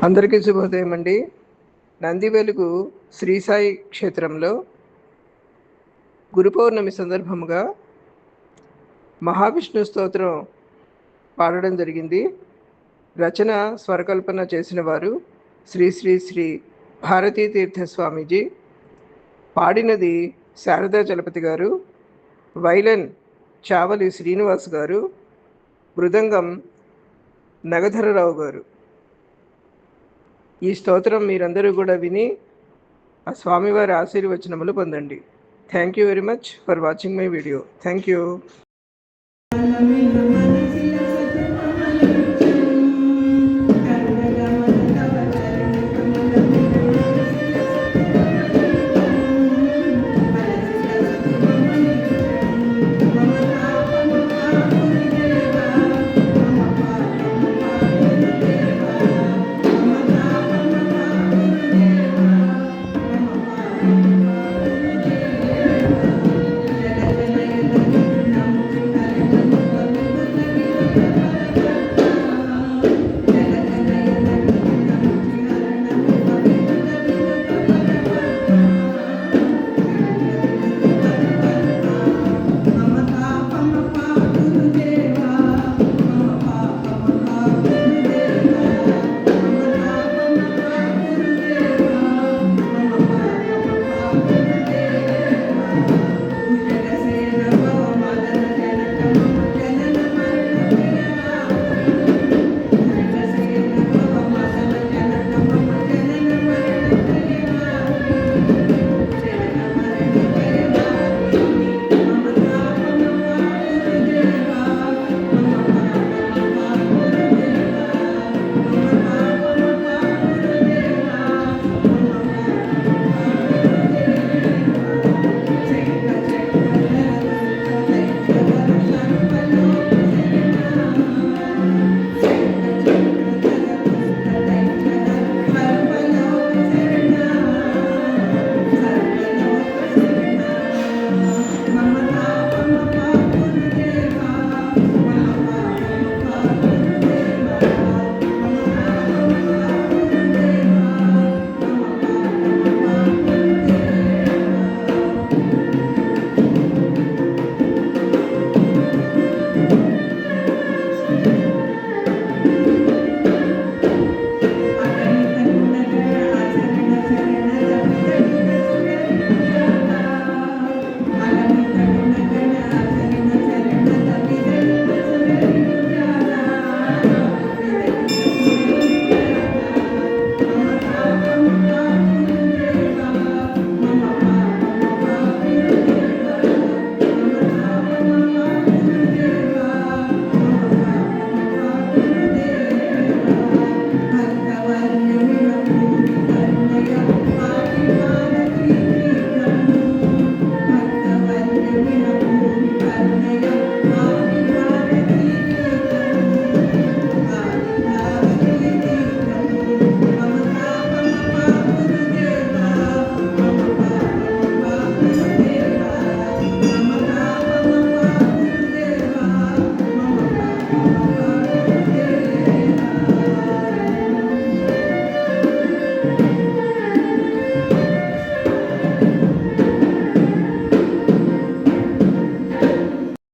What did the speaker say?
అందరికీ శుభోదయం అండి. నంది వెలుగు శ్రీ సాయి క్షేత్రంలో గురు పౌర్ణమి సందర్భముగా మహావిష్ణు స్తోత్రం పాడడం జరిగింది. రచన స్వరకల్పన చేసిన వారు శ్రీ శ్రీ శ్రీ భారతీ తీర్థ స్వామీజీ. పాడినది శారదా చలపతి గారు. వైలన్ చావలి శ్రీనివాస్ గారు. మృదంగం నగధరరావు గారు. ఈ స్తోత్రం మీరందరూ కూడా విని ఆ స్వామివారి ఆశీర్వచనములు పొందండి. Thank you very much for watching my video. Thank you.